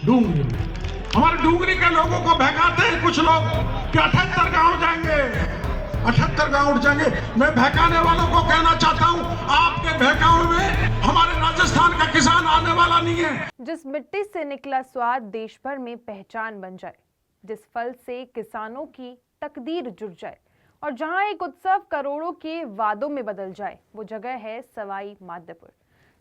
डूंगरी में हमारे डूंगरी के लोगों को बहकाते हैं कुछ लोग कि 78 गांव जाएंगे, 78 गांव उठ जाएंगे। मैं बहकाने वालों को कहना चाहता हूं, आपके बहकावे में हमारे राजस्थान का किसान आने वाला नहीं है। जिस मिट्टी से निकला स्वाद देश भर में पहचान बन जाए, जिस फल से किसानों की तकदीर जुड़ जाए और जहां एक उत्सव करोड़ों के वादों में बदल जाए, वो जगह है सवाई माधोपुर।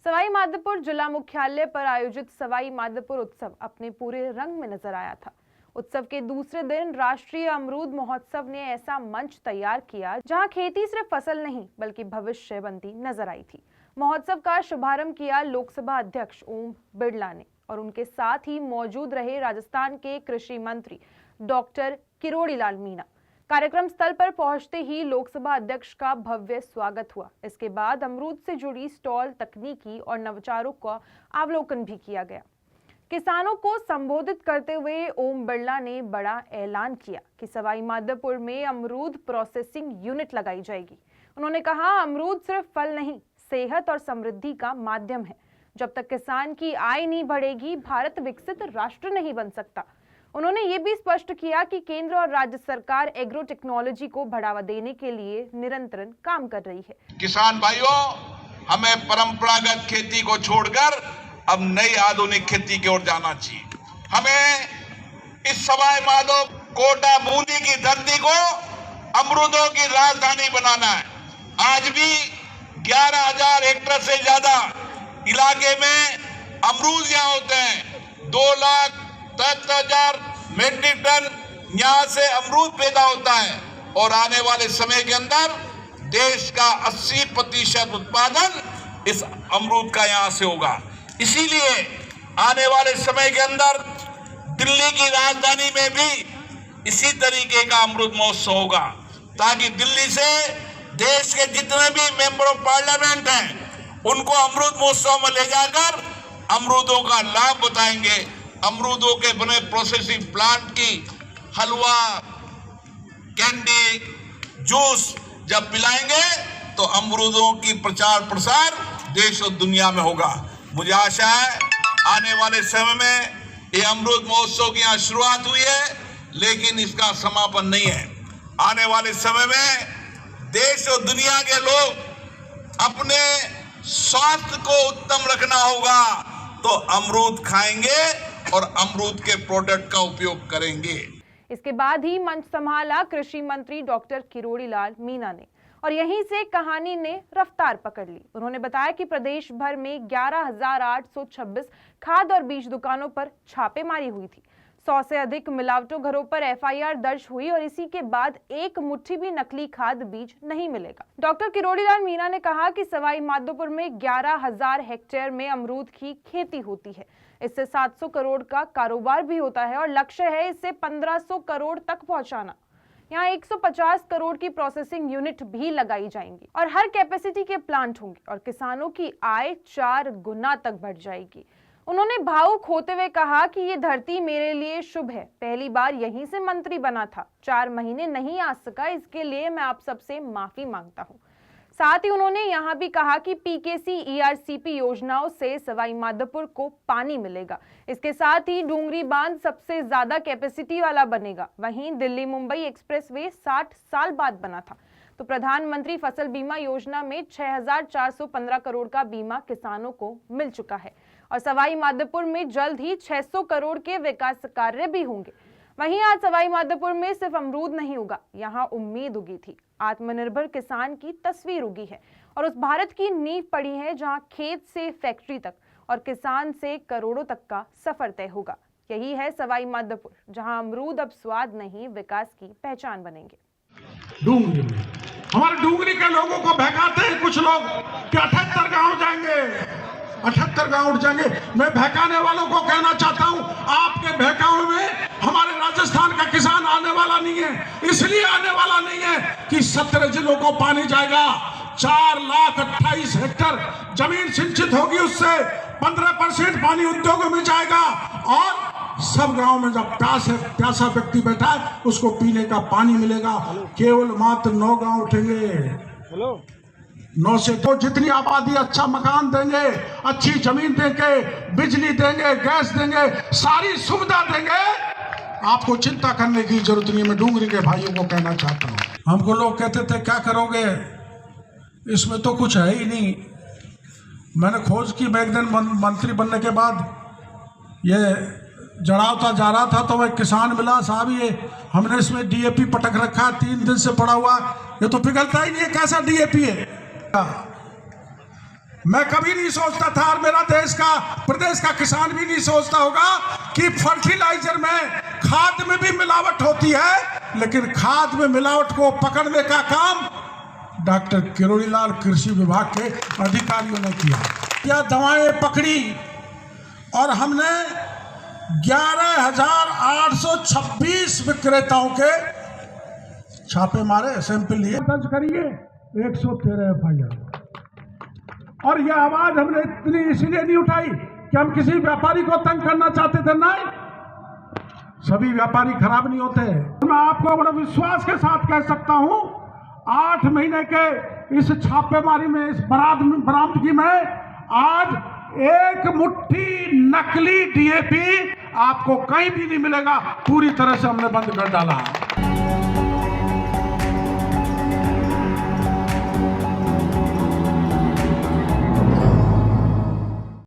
सवाई माधोपुर जिला मुख्यालय पर आयोजित सवाई माधोपुर उत्सव अपने पूरे रंग में नजर आया था। उत्सव के दूसरे दिन राष्ट्रीय अमरूद महोत्सव ने ऐसा मंच तैयार किया जहां खेती सिर्फ फसल नहीं बल्कि भविष्य बनती नजर आई थी। महोत्सव का शुभारंभ किया लोकसभा अध्यक्ष ओम बिरला ने और उनके साथ ही मौजूद रहे राजस्थान के कृषि मंत्री डॉक्टर किरोड़ी लाल मीणा। कार्यक्रम स्थल पर पहुंचते ही लोकसभा अध्यक्ष का भव्य स्वागत हुआ। इसके बाद अमरूद से जुड़ी स्टॉल, तकनीकी और नवाचारों का अवलोकन भी किया गया। किसानों को संबोधित करते हुए ओम बिरला ने बड़ा ऐलान किया कि सवाई माधोपुर में अमरूद प्रोसेसिंग यूनिट लगाई जाएगी। उन्होंने कहा, अमरूद सिर्फ फल नहीं, सेहत और समृद्धि का माध्यम है। जब तक किसान की आय नहीं बढ़ेगी, भारत विकसित राष्ट्र नहीं बन सकता। उन्होंने ये भी स्पष्ट किया कि केंद्र और राज्य सरकार एग्रो टेक्नोलॉजी को बढ़ावा देने के लिए निरंतर काम कर रही है। किसान भाइयों, हमें परंपरागत खेती को छोड़कर अब नई आधुनिक खेती की ओर जाना चाहिए। हमें इस सवाई माधोपुर, कोटा, बूंदी की धरती को अमरूदों की राजधानी बनाना है। आज भी 11,000 हेक्टेयर से ज्यादा इलाके में अमरूद यहाँ होते हैं। 2,73,000 मेट्रिक टन यहाँ से अमरूद पैदा होता है और आने वाले समय के अंदर देश का 80% उत्पादन इस अमरूद का यहाँ से होगा। इसीलिए आने वाले समय के अंदर दिल्ली की राजधानी में भी इसी तरीके का अमरूद महोत्सव होगा, ताकि दिल्ली से देश के जितने भी मेंबर ऑफ पार्लियामेंट हैं उनको अमरूद महोत्सव में ले जाकर अमरूदों का लाभ बताएंगे। अमरूदों के बने प्रोसेसिंग प्लांट की हलवा, कैंडी, जूस जब पिलाएंगे तो अमरूदों की प्रचार प्रसार देश और दुनिया में होगा। मुझे आशा है आने वाले समय में ये अमरूद महोत्सव की यहाँ शुरुआत हुई है, लेकिन इसका समापन नहीं है। आने वाले समय में देश और दुनिया के लोग अपने स्वास्थ्य को उत्तम रखना होगा तो अमरूद खाएंगे और अमरूद के प्रोडक्ट का उपयोग करेंगे। इसके बाद ही मंच संभाला कृषि मंत्री डॉक्टर किरोड़ी लाल मीणा ने और यहीं से कहानी ने रफ्तार पकड़ ली। उन्होंने बताया कि प्रदेश भर में 11,826 खाद और बीज दुकानों पर छापेमारी हुई थी। 100 से अधिक मिलावटों घरों पर FIR दर्ज हुई और इसी के बाद एक मुट्ठी भी नकली खाद बीज नहीं मिलेगा। डॉक्टर किरोड़ी लाल मीणा ने कहा कि सवाई माधोपुर में 11,000 हेक्टेयर में अमरूद की खेती होती है। इससे 700 करोड़ का कारोबार भी होता है और लक्ष्य है इसे 1500 करोड़ तक पहुंचाना। यहाँ 150 करोड़ की प्रोसेसिंग यूनिट भी लगाई जाएंगी और हर कैपेसिटी के प्लांट होंगे और किसानों की आय 4 गुना तक बढ़ जाएगी। उन्होंने भावुक होते हुए कहा कि ये धरती मेरे लिए शुभ है। पहली बार यहीं से मंत्री बना था, 4 महीने नहीं आ सका, इसके लिए मैं आप सबसे माफी मांगता हूँ। साथ ही उन्होंने यहाँ भी कहा कि PKC ERCP योजनाओं से सवाई माधोपुर को पानी मिलेगा। इसके साथ ही डूंगरी बांध सबसे ज्यादा कैपेसिटी वाला बनेगा। वहीं दिल्ली मुंबई एक्सप्रेसवे 60 साल बाद बना था, तो प्रधानमंत्री फसल बीमा योजना में 6,415 करोड़ का बीमा किसानों को मिल चुका है और सवाई माधोपुर में जल्द ही 600 करोड़ के विकास कार्य भी होंगे। वहीं आज सवाई माधोपुर में सिर्फ अमरूद नहीं उगा, यहाँ उम्मीद उगी थी। आत्मनिर्भर किसान की तस्वीर उगी है और उस भारत की नींव पड़ी है जहां खेत से फैक्ट्री तक और किसान से करोड़ों तक का सफर तय होगा। यही है सवाई माधोपुर, जहां अमरूद अब स्वाद नहीं विकास की पहचान बनेंगे। डूंगरी में हमारे डूंगरी के लोगों को बहकाते हैं कुछ लोग कि 78 गांव जाएंगे, 78 गांव उठ जाएंगे। मैं बहकाने वालों को कहना चाहता हूं, आपके बहकावे में हमारे राजस्थान का किसान आने वाला नहीं है। इसलिए आने वाला नहीं है कि 17 जिलों को पानी जाएगा, 4,28,000 हेक्टेयर जमीन सिंचित होगी, उससे 15% पानी उद्योगों में जाएगा और सब गांव में जब प्यासा व्यक्ति बैठा है उसको पीने का पानी मिलेगा। केवल मात्र 9 गांव उठेंगे। 9 से तो जितनी आबादी अच्छा मकान देंगे, अच्छी जमीन देंगे, बिजली देंगे, गैस देंगे, सारी सुविधा देंगे, आपको चिंता करने की जरूरत नहीं। मैं डूंगरी के भाइयों को कहना चाहता हूँ। हमको लोग कहते थे क्या करोगे, इसमें तो कुछ है ही नहीं। मैंने खोज की, मैं एक दिन मंत्री बनने के बाद ये जड़ावता जा रहा था तो एक किसान मिला, साहब ये हमने इसमें डीएपी पटक रखा, 3 दिन से पड़ा हुआ, ये तो पिघलता ही नहीं है, कैसा डीएपी है। मैं कभी नहीं सोचता था, और मेरा देश का, प्रदेश का किसान भी नहीं सोचता होगा कि फर्टिलाइजर में, खाद में भी मिलावट होती है, लेकिन खाद में मिलावट को पकड़ने का काम डॉक्टर किरोड़ी लाल कृषि विभाग के अधिकारियों ने किया। क्या दवाएं पकड़ी और हमने 11,826 विक्रेताओं के छापे मारे, सैंपल लिए, दर्ज करिए 113 FIR। और यह आवाज हमने इतनी इसीलिए नहीं उठाई कि हम किसी व्यापारी को तंग करना चाहते थे, नहीं, सभी व्यापारी खराब नहीं होते। मैं आपको बड़ा विश्वास के साथ कह सकता हूं, 8 महीने के इस छापेमारी में, इस बरामदगी में आज 1 मुट्ठी नकली डीएपी आपको कहीं भी नहीं मिलेगा। पूरी तरह से हमने बंद कर डाला।